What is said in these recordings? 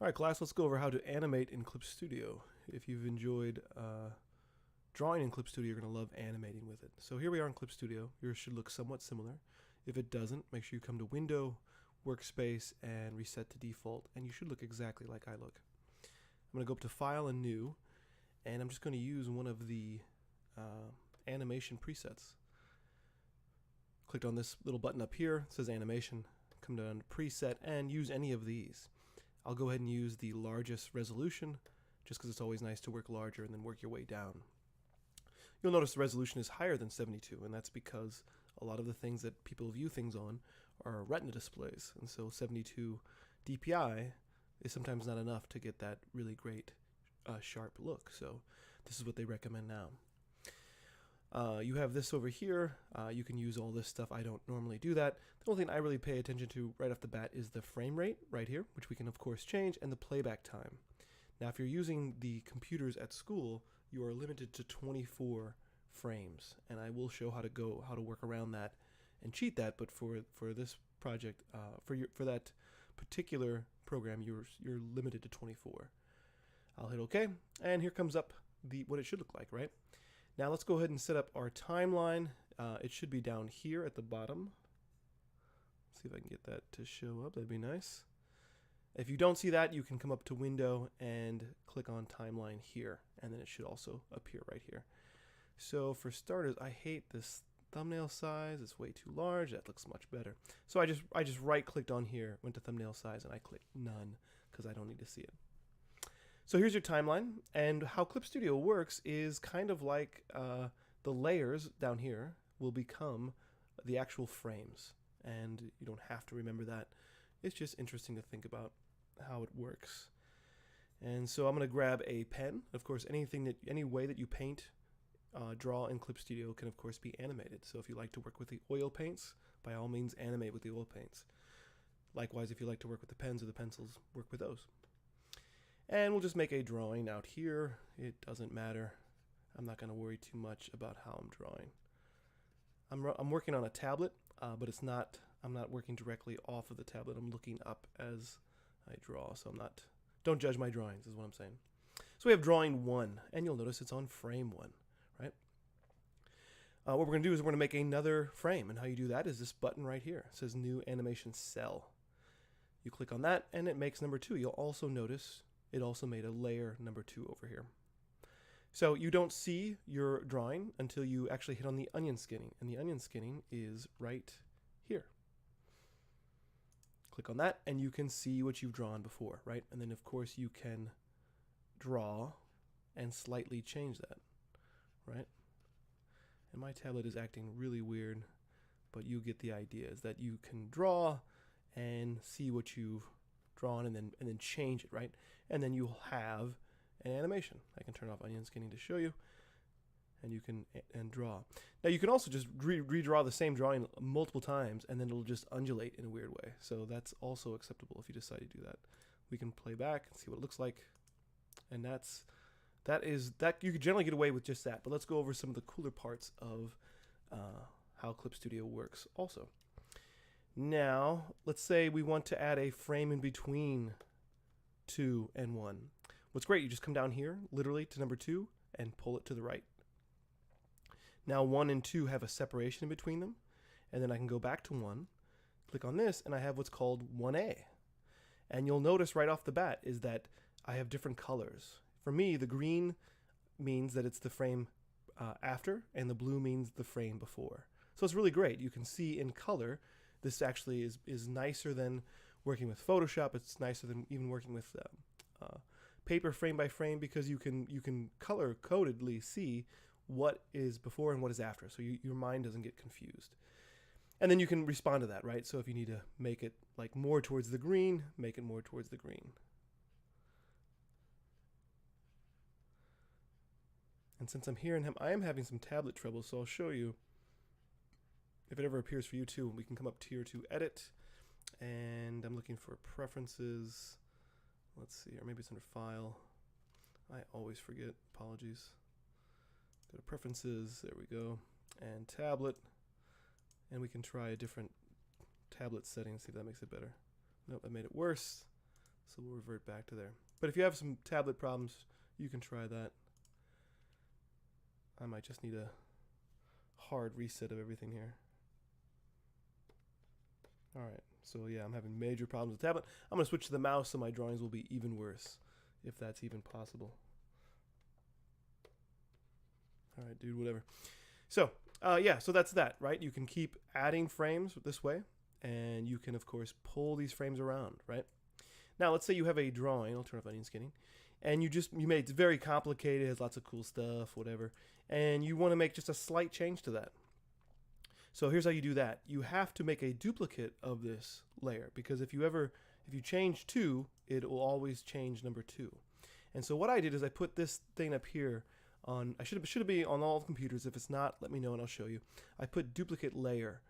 All right, class, let's go over how to animate in Clip Studio. If you've enjoyed drawing in Clip Studio, you're going to love animating with it. So here we are in Clip Studio. Yours should look somewhat similar. If it doesn't, make sure you come to Window, Workspace, and reset to default, and you should look exactly like I look. I'm going to go up to File and New, and I'm just going to use one of the animation presets. Clicked on this little button up here, it says Animation. Come down to Preset and use any of these. I'll go ahead and use the largest resolution just because it's always nice to work larger and then work your way down. You'll notice the resolution is higher than 72, and that's because a lot of the things that people view things on are retina displays, and so 72 DPI is sometimes not enough to get that really great sharp look. So this is what they recommend now. You have this over here. You can use all this stuff. I don't normally do that. The only thing I really pay attention to right off the bat is the frame rate right here, which we can of course change, and the playback time. Now if you're using the computers at school, you are limited to 24 frames, and I will show how to work around that and cheat that. But for this project, for that particular program, you're limited to 24. I'll hit OK, and here comes up what it should look like, right? Now let's go ahead and set up our timeline. It should be down here at the bottom. See if I can get that to show up. That'd be nice. If you don't see that, you can come up to Window and click on Timeline here, and then it should also appear right here. So for starters, I hate this thumbnail size. It's way too large. That looks much better. So I just right-clicked on here, went to Thumbnail Size, and I clicked None because I don't need to see it. So here's your timeline, and how Clip Studio works is kind of like the layers down here will become the actual frames, and you don't have to remember that. It's just interesting to think about how it works. And so I'm going to grab a pen. Of course, any way that you paint, draw in Clip Studio can of course be animated. So if you like to work with the oil paints, by all means animate with the oil paints. Likewise, if you like to work with the pens or the pencils, work with those. And we'll just make a drawing out here. It doesn't matter. I'm not going to worry too much about how I'm drawing. I'm working on a tablet, but I'm not working directly off of the tablet. I'm looking up as I draw, so don't judge my drawings is what I'm saying. So we have drawing 1, and you'll notice it's on frame 1, right? What we're going to do is we're going to make another frame, and how you do that is this button right here. It says New Animation Cell. You click on that, and it makes number 2. You'll also notice it also made a layer number 2 over here. So you don't see your drawing until you actually hit on the onion skinning, and the onion skinning is right here. Click on that, and you can see what you've drawn before, right? And then of course you can draw and slightly change that, right? And my tablet is acting really weird, but you get the idea, is that you can draw and see what you've drawn and then change it, right? And then you'll have an animation. I can turn off onion skinning to show you, and you can draw. Now you can also just redraw the same drawing multiple times, and then it'll just undulate in a weird way. So that's also acceptable if you decide to do that. We can play back and see what it looks like, and that you could generally get away with just that. But let's go over some of the cooler parts of how Clip Studio works also. Now, let's say we want to add a frame in between 2 and 1. What's great, you just come down here, literally to number 2, and pull it to the right. Now 1 and 2 have a separation in between them, and then I can go back to 1, click on this, and I have what's called 1A. And you'll notice right off the bat is that I have different colors. For me, the green means that it's the frame after, and the blue means the frame before. So it's really great. You can see in color, this actually is nicer than working with Photoshop. It's nicer than even working with paper frame by frame, because you can color codedly see what is before and what is after, so your mind doesn't get confused. And then you can respond to that, right? So if you need to make it like more towards the green, make it more towards the green. And since I'm here and I am having some tablet trouble, so I'll show you. If it ever appears for you too, we can come up here to Edit, and I'm looking for Preferences. Let's see, or maybe it's under File. I always forget, apologies. Go to Preferences, there we go, and Tablet, and we can try a different tablet setting, see if that makes it better. Nope, I made it worse. So we'll revert back to there. But if you have some tablet problems, you can try that. I might just need a hard reset of everything here. All right, so yeah, I'm having major problems with the tablet. I'm gonna switch to the mouse so my drawings will be even worse, if that's even possible. All right, dude, whatever. So yeah, so that's that, right? You can keep adding frames this way, and you can, of course, pull these frames around, right? Now, let's say you have a drawing. I'll turn off onion skinning. And you made it very complicated, it has lots of cool stuff, whatever. And you want to make just a slight change to that. So here's how you do that. You have to make a duplicate of this layer, because if you change 2, it will always change number 2. And so what I did is I put this thing up here on, should be on all computers. If it's not, let me know and I'll show you. I put duplicate layer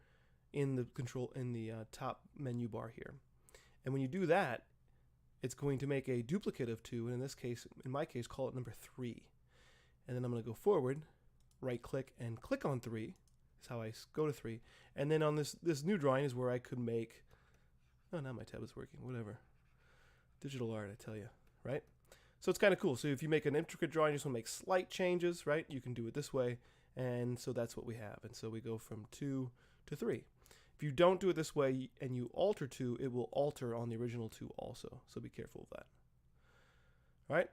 in the top menu bar here. And when you do that, it's going to make a duplicate of 2, and in my case, call it number 3. And then I'm going to go forward, right click, and click on 3. That's how I go to 3. And then on this new drawing is where I could make, oh, now my tablet's working, whatever. Digital art, I tell you, right? So it's kind of cool. So if you make an intricate drawing, you just want to make slight changes, right? You can do it this way, and so that's what we have. And so we go from 2 to 3. If you don't do it this way and you alter 2, it will alter on the original 2 also. So be careful of that. All right,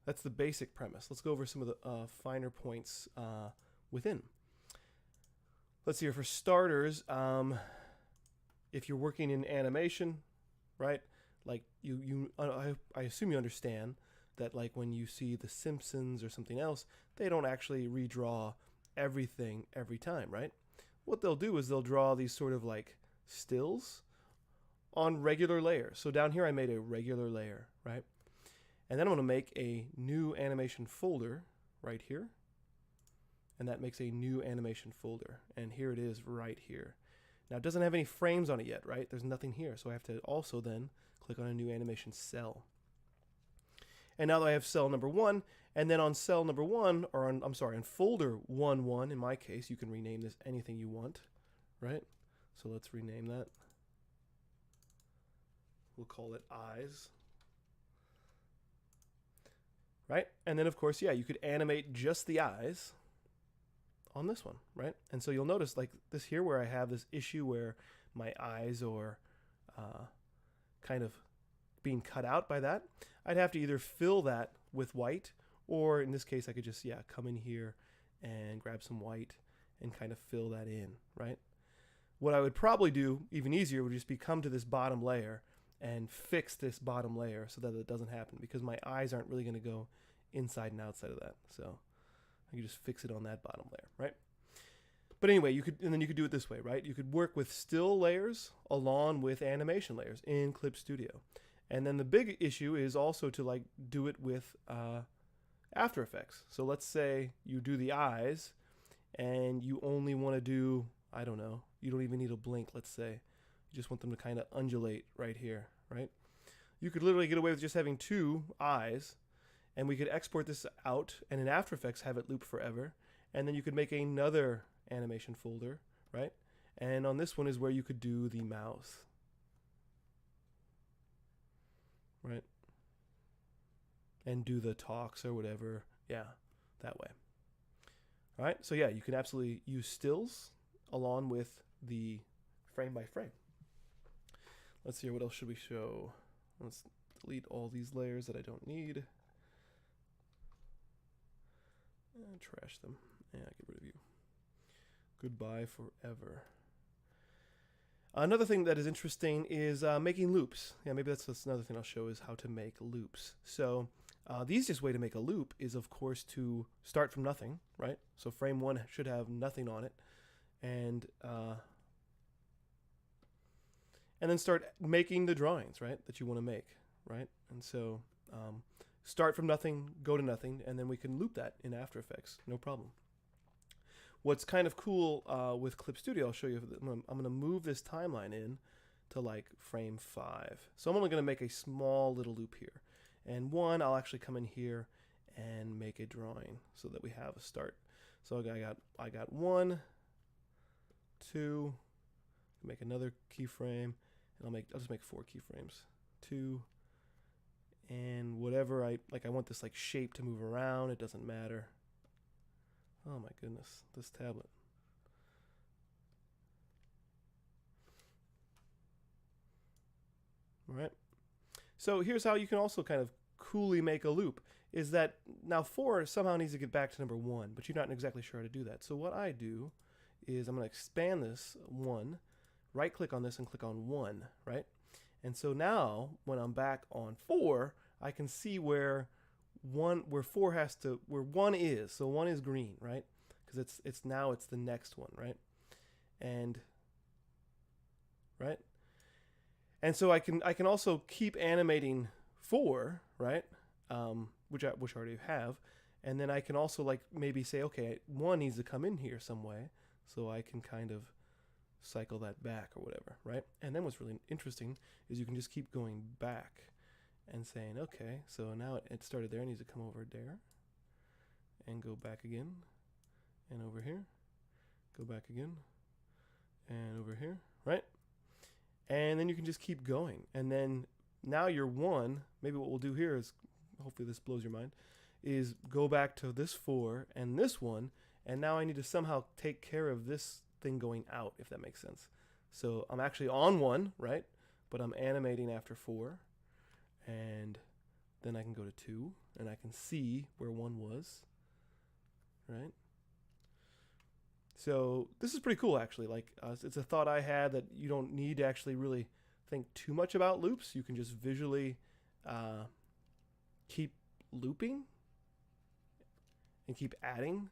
that's the basic premise. Let's go over some of the finer points within. Let's see here. For starters, if you're working in animation, right? Like I assume you understand that, like, when you see The Simpsons or something else, they don't actually redraw everything every time, right? What they'll do is they'll draw these sort of like stills on regular layers. So down here I made a regular layer, right? And then I'm going to make a new animation folder right here. And that makes a new animation folder. And here it is right here. Now it doesn't have any frames on it yet, right? There's nothing here. So I have to also then click on a new animation cell. And now that I have cell number 1, and then on cell number 1, or on folder 1, in my case, you can rename this anything you want, right? So let's rename that. We'll call it eyes. Right? And then, of course, yeah, you could animate just the eyes on this one, right? And so you'll notice, like this here, where I have this issue where my eyes are kind of being cut out by that, I'd have to either fill that with white, or in this case, I could just, yeah, come in here and grab some white and kind of fill that in, right? What I would probably do, even easier, would just be come to this bottom layer and fix this bottom layer so that it doesn't happen, because my eyes aren't really going to go inside and outside of that. So I can just fix it on that bottom layer, right? But anyway, then you could do it this way, right? You could work with still layers along with animation layers in Clip Studio. And then the big issue is also to like do it with After Effects. So let's say you do the eyes and you only want to do, I don't know, you don't even need a blink, let's say. You just want them to kind of undulate right here, right? You could literally get away with just having 2 eyes, and we could export this out and in After Effects have it loop forever. And then you could make another animation folder, right? And on this one is where you could do the mouth. Right? And do the talks or whatever. Yeah, that way. All right, so yeah, you can absolutely use stills along with the frame by frame. Let's see here, what else should we show? Let's delete all these layers that I don't need. And trash them. Yeah, get rid of you. Goodbye forever. Another thing that is interesting is making loops. Yeah, maybe that's another thing I'll show, is how to make loops. So the easiest way to make a loop is, of course, to start from nothing, right? So frame 1 should have nothing on it. And then start making the drawings, right, that you want to make, right? And so start from nothing, go to nothing, and then we can loop that in After Effects, no problem. What's kind of cool with Clip Studio, I'll show you, I'm going to move this timeline in to like frame 5. So I'm only going to make a small little loop here. And 1, I'll actually come in here and make a drawing so that we have a start. So I got 1, 2, make another keyframe, and I'll just make 4 keyframes. 2, And whatever I want this like shape to move around. It doesn't matter. Oh my goodness, this tablet. All right. So here's how you can also kind of coolly make a loop. Is that now 4 somehow needs to get back to number 1, but you're not exactly sure how to do that. So what I do is I'm going to expand this 1, right click on this and click on 1, right? And so now when I'm back on 4, I can see where 1 is. So 1 is green, right? Because it's the next one, right? And right? And so I can also keep animating 4, right? Which I already have, and then I can also like maybe say, okay, 1 needs to come in here some way, so I can kind of cycle that back or whatever, right? And then what's really interesting is you can just keep going back and saying, okay, so now it started there, it needs to come over there, and go back again, and over here, go back again, and over here, right? And then you can just keep going, and then now you're 1. Maybe what we'll do here is, hopefully this blows your mind, is go back to this 4 and this 1, and now I need to somehow take care of this thing going out, if that makes sense. So I'm actually on 1, right? But I'm animating after 4, and then I can go to 2, and I can see where 1 was, right? So this is pretty cool, actually. Like it's a thought I had that you don't need to actually really think too much about loops. You can just visually keep looping and keep adding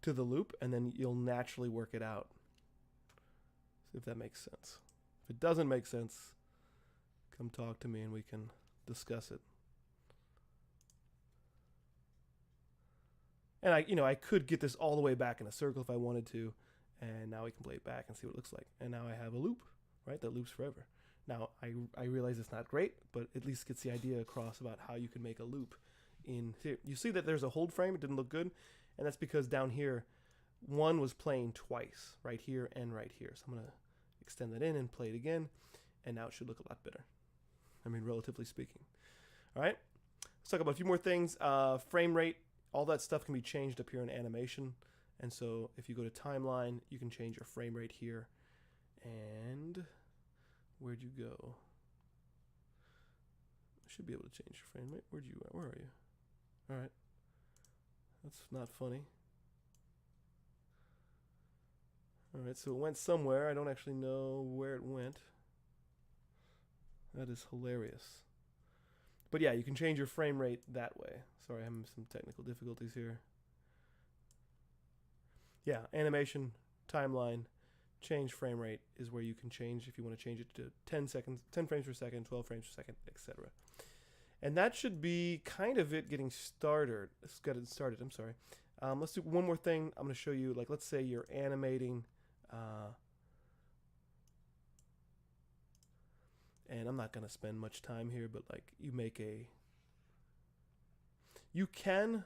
to the loop, and then you'll naturally work it out, if that makes sense. If it doesn't make sense, come talk to me and we can discuss it. And I could get this all the way back in a circle if I wanted to, and now we can play it back and see what it looks like. And now I have a loop, right, that loops forever. Now, I realize it's not great, but at least gets the idea across about how you can make a loop in here. You see that there's a hold frame. It didn't look good, and that's because down here, 1 was playing twice, right here and right here. So I'm going to extend that in and play it again, and now it should look a lot better. I mean, relatively speaking. All right, let's talk about a few more things. Frame rate, all that stuff can be changed up here in animation, and so if you go to timeline, you can change your frame rate here, and where'd you go? I should be able to change your frame rate. Where are you? All right. That's not funny. All right, so it went somewhere. I don't actually know where it went. That is hilarious. But yeah, you can change your frame rate that way. Sorry, I'm having some technical difficulties here. Yeah, animation, timeline, change frame rate is where you can change if you want to change it to 10 frames per second, 12 frames per second, etc. And that should be kind of it getting started. I'm sorry. Let's do one more thing. I'm going to show you, like, let's say you're animating, and I'm not going to spend much time here, but like you can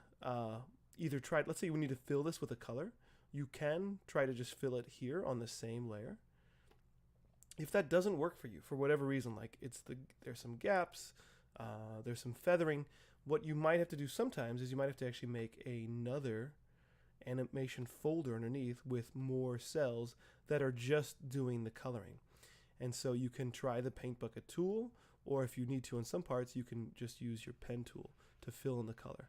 either try, let's say we need to fill this with a color. You can try to just fill it here on the same layer. If that doesn't work for you, for whatever reason, like there's some gaps, there's some feathering, what you might have to do sometimes is you might have to actually make another animation folder underneath with more cells that are just doing the coloring. And so you can try the paint bucket tool, or if you need to in some parts, you can just use your pen tool to fill in the color.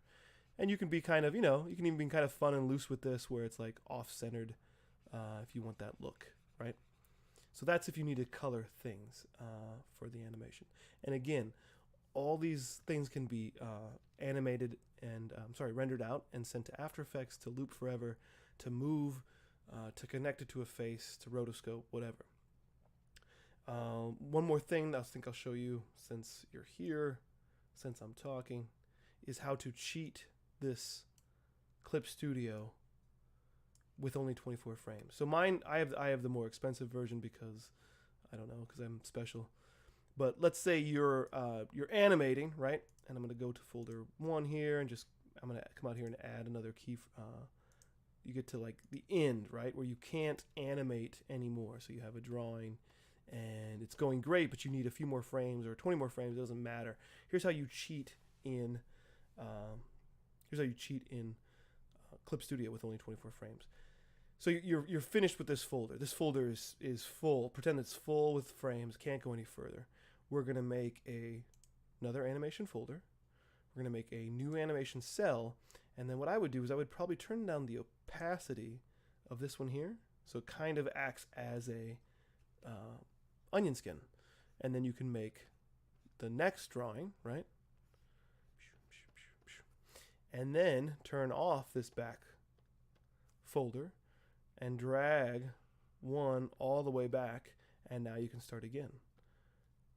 And you can be kind of, you can even be kind of fun and loose with this where it's like off-centered if you want that look, right? So that's if you need to color things for the animation. And again, all these things can be animated and, rendered out and sent to After Effects, to Loop Forever, to Move, to connect it to a face, to rotoscope, whatever. One more thing that I think I'll show you since you're here, since I'm talking, is how to cheat this Clip Studio with only 24 frames. So mine, I have the more expensive version because because I'm special. But let's say you're animating, right? And I'm going to go to folder 1 here and I'm going to come out here and add another key. You get to like the end, right, where you can't animate anymore. So you have a drawing and it's going great, but you need a few more frames or 20 more frames. It doesn't matter. Here's how you cheat in. Clip Studio with only 24 frames. So you're finished with this folder. This folder is full. Pretend it's full with frames. Can't go any further. We're gonna make another animation folder. We're gonna make a new animation cell, and then what I would do is I would probably turn down the opacity of this one here, so it kind of acts as a onion skin, and then you can make the next drawing, right? And then turn off this back folder and drag one all the way back, and now you can start again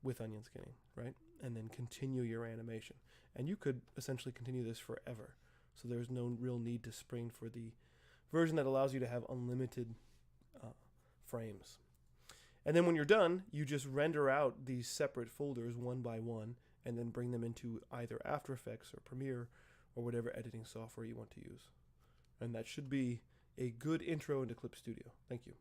with onion skinning, right? And then continue your animation. And you could essentially continue this forever. So there's no real need to spring for the version that allows you to have unlimited frames. And then when you're done, you just render out these separate folders one by one and then bring them into either After Effects or Premiere or whatever editing software you want to use. And that should be a good intro into Clip Studio. Thank you.